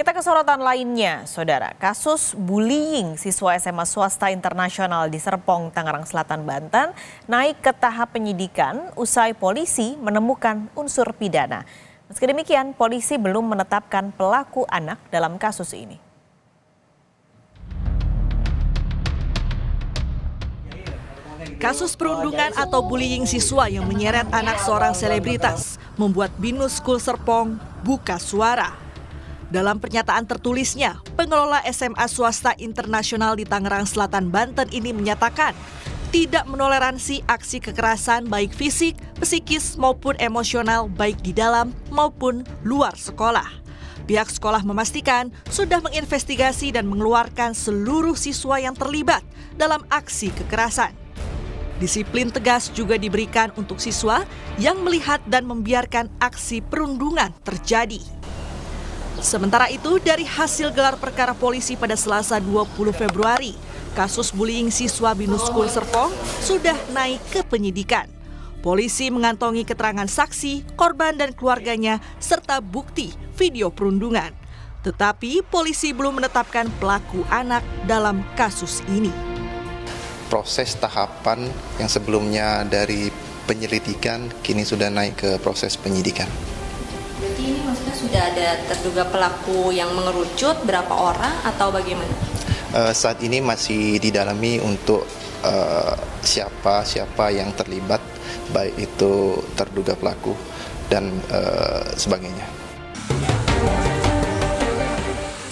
Kita ke sorotan lainnya, Saudara. Kasus bullying siswa SMA swasta internasional di Serpong, Tangerang Selatan, Banten naik ke tahap penyidikan usai polisi menemukan unsur pidana. Meski demikian, polisi belum menetapkan pelaku anak dalam kasus ini. Kasus perundungan atau bullying siswa yang menyeret anak seorang selebritas membuat Binus School Serpong buka suara. Dalam pernyataan tertulisnya, pengelola SMA swasta internasional di Tangerang Selatan, Banten ini menyatakan tidak menoleransi aksi kekerasan baik fisik, psikis maupun emosional baik di dalam maupun luar sekolah. Pihak sekolah memastikan sudah menginvestigasi dan mengeluarkan seluruh siswa yang terlibat dalam aksi kekerasan. Disiplin tegas juga diberikan untuk siswa yang melihat dan membiarkan aksi perundungan terjadi. Sementara itu, dari hasil gelar perkara polisi pada Selasa 20 Februari, kasus bullying siswa Binus School Serpong sudah naik ke penyidikan. Polisi mengantongi keterangan saksi, korban dan keluarganya, serta bukti video perundungan. Tetapi polisi belum menetapkan pelaku anak dalam kasus ini. Proses tahapan yang sebelumnya dari penyelidikan kini sudah naik ke proses penyidikan. Berarti ini maksudnya sudah ada terduga pelaku yang mengerucut berapa orang atau bagaimana? Saat ini masih didalami untuk siapa yang terlibat, baik itu terduga pelaku dan sebagainya.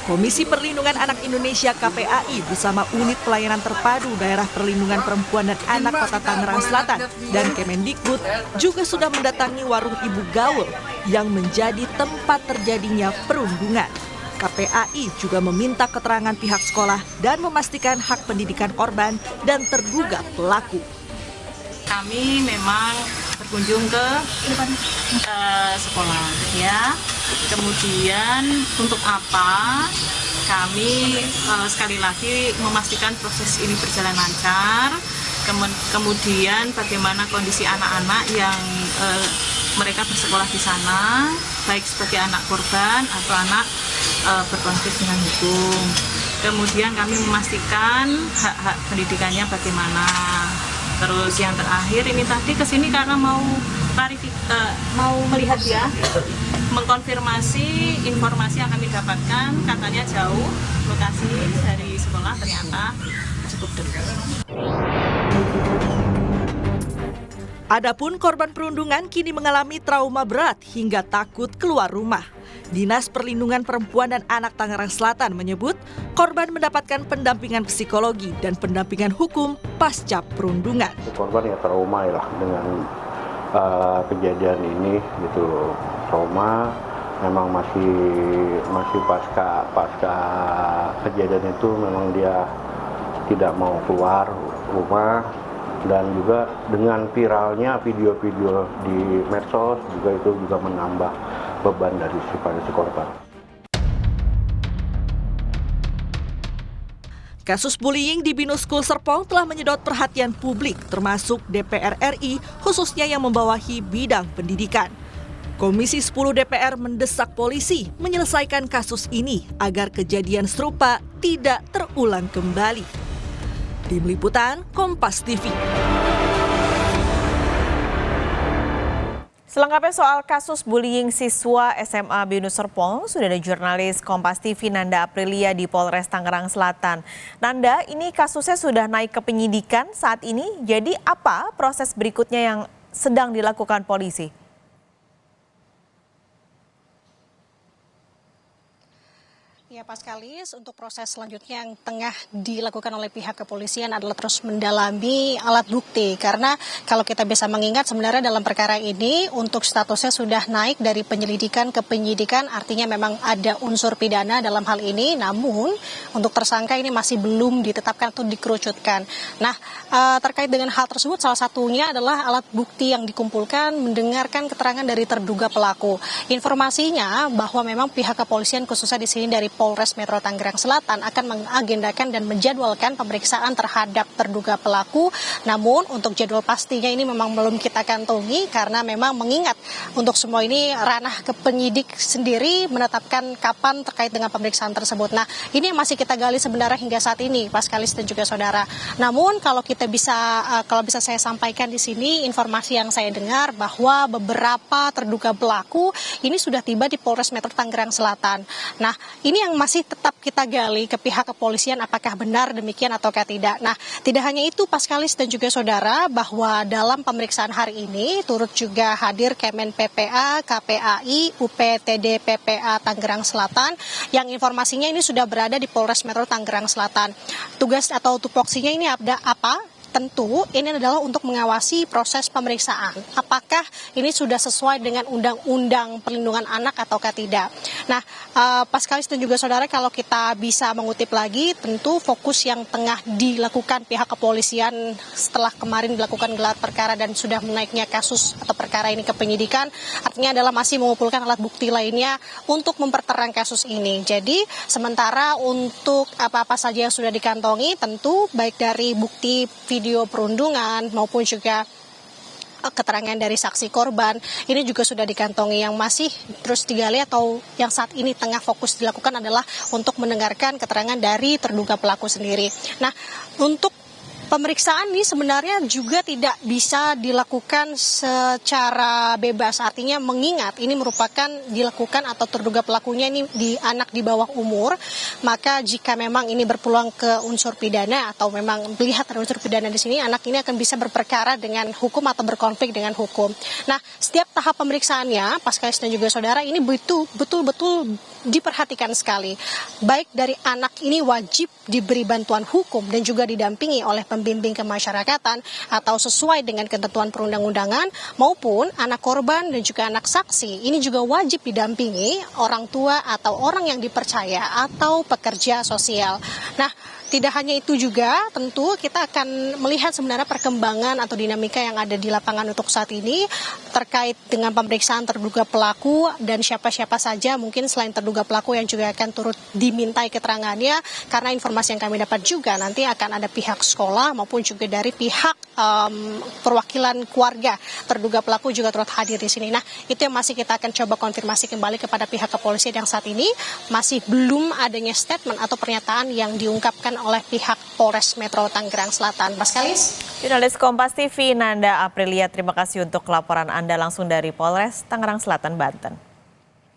Komisi Perlindungan Anak Indonesia KPAI bersama Unit Pelayanan Terpadu Daerah Perlindungan Perempuan dan Anak Kota Tangerang Selatan dan Kemendikbud juga sudah mendatangi warung Ibu Gaul yang menjadi tempat terjadinya perundungan. KPAI juga meminta keterangan pihak sekolah dan memastikan hak pendidikan korban dan terduga pelaku. Kami memang berkunjung ke sekolah ya. Kemudian untuk apa? Kami sekali lagi memastikan proses ini berjalan lancar. Kemudian bagaimana kondisi anak-anak yang mereka bersekolah di sana, baik sebagai anak korban atau anak berkonflik dengan hukum. Kemudian kami memastikan hak-hak pendidikannya bagaimana. Terus yang terakhir ini tadi kesini karena mau melihat ya, mengkonfirmasi informasi yang kami dapatkan, katanya jauh lokasi dari sekolah ternyata cukup dekat. Adapun korban perundungan kini mengalami trauma berat hingga takut keluar rumah. Dinas Perlindungan Perempuan dan Anak Tangerang Selatan menyebut korban mendapatkan pendampingan psikologi dan pendampingan hukum pasca perundungan. Korban ya trauma ya dengan kejadian ini gitu, trauma memang masih pasca kejadian itu memang dia tidak mau keluar rumah. Dan juga dengan viralnya video-video di medsos juga itu juga menambah beban dari si korban. Kasus bullying di Binus School Serpong telah menyedot perhatian publik termasuk DPR RI khususnya yang membawahi bidang pendidikan. Komisi 10 DPR mendesak polisi menyelesaikan kasus ini agar kejadian serupa tidak terulang kembali. Tim Liputan Kompas TV. Selengkapnya soal kasus bullying siswa SMA Binus Serpong, sudah ada jurnalis Kompas TV Nanda Aprilia di Polres Tangerang Selatan. Nanda, ini kasusnya sudah naik ke penyidikan saat ini, jadi apa proses berikutnya yang sedang dilakukan polisi? Ya Paskalis, untuk proses selanjutnya yang tengah dilakukan oleh pihak kepolisian adalah terus mendalami alat bukti. Karena kalau kita bisa mengingat sebenarnya dalam perkara ini untuk statusnya sudah naik dari penyelidikan ke penyidikan, artinya memang ada unsur pidana dalam hal ini. Namun untuk tersangka ini masih belum ditetapkan atau dikerucutkan. Nah terkait dengan hal tersebut salah satunya adalah alat bukti yang dikumpulkan mendengarkan keterangan dari terduga pelaku. Informasinya bahwa memang pihak kepolisian khususnya di sini dari Polres Metro Tangerang Selatan akan mengagendakan dan menjadwalkan pemeriksaan terhadap terduga pelaku. Namun untuk jadwal pastinya ini memang belum kita kantongi karena memang mengingat untuk semua ini ranah ke penyidik sendiri menetapkan kapan terkait dengan pemeriksaan tersebut. Nah, ini yang masih kita gali sebenarnya hingga saat ini, Paskalis dan juga saudara. Namun kalau bisa saya sampaikan di sini informasi yang saya dengar bahwa beberapa terduga pelaku ini sudah tiba di Polres Metro Tangerang Selatan. Nah, ini yang masih tetap kita gali ke pihak kepolisian apakah benar demikian ataukah tidak. Nah, tidak hanya itu Paskalis dan juga saudara, bahwa dalam pemeriksaan hari ini turut juga hadir Kemen PPA, KPAI, UPTD PPA Tangerang Selatan yang informasinya ini sudah berada di Polres Metro Tangerang Selatan. Tugas atau tupoksinya ini ada apa? Tentu ini adalah untuk mengawasi proses pemeriksaan. Apakah ini sudah sesuai dengan Undang-Undang Perlindungan Anak ataukah tidak. Nah, Paskalis dan juga saudara, kalau kita bisa mengutip lagi, tentu fokus yang tengah dilakukan pihak kepolisian setelah kemarin dilakukan gelar perkara dan sudah menaiknya kasus atau perkara ini ke penyidikan, artinya adalah masih mengumpulkan alat bukti lainnya untuk memperterang kasus ini. Jadi, sementara untuk apa-apa saja yang sudah dikantongi, tentu baik dari bukti video perundungan maupun juga keterangan dari saksi korban ini juga sudah dikantongi. Yang masih terus digali atau yang saat ini tengah fokus dilakukan adalah untuk mendengarkan keterangan dari terduga pelaku sendiri. Nah, untuk pemeriksaan ini sebenarnya juga tidak bisa dilakukan secara bebas, artinya mengingat ini merupakan dilakukan atau terduga pelakunya ini di anak di bawah umur, maka jika memang ini berpeluang ke unsur pidana atau memang melihat ada unsur pidana di sini, anak ini akan bisa berperkara dengan hukum atau berkonflik dengan hukum. Nah, setiap tahap pemeriksaannya, Paskalis dan juga saudara, ini betul-betul diperhatikan sekali. Baik dari anak ini wajib diberi bantuan hukum dan juga didampingi oleh pembimbing kemasyarakatan atau sesuai dengan ketentuan perundang-undangan, maupun anak korban dan juga anak saksi ini juga wajib didampingi orang tua atau orang yang dipercaya atau pekerja sosial. Nah, tidak hanya itu juga, tentu kita akan melihat sebenarnya perkembangan atau dinamika yang ada di lapangan untuk saat ini terkait dengan pemeriksaan terduga pelaku dan siapa-siapa saja mungkin selain terduga pelaku yang juga akan turut dimintai keterangannya, karena informasi yang kami dapat juga nanti akan ada pihak sekolah maupun juga dari pihak perwakilan keluarga terduga pelaku juga turut hadir di sini. Nah, itu yang masih kita akan coba konfirmasi kembali kepada pihak kepolisian yang saat ini masih belum adanya statement atau pernyataan yang diungkapkan oleh pihak Polres Metro Tangerang Selatan. Paskalis. Jurnalis Kompas TV Nanda Aprilia, terima kasih untuk laporan Anda langsung dari Polres Tangerang Selatan, Banten.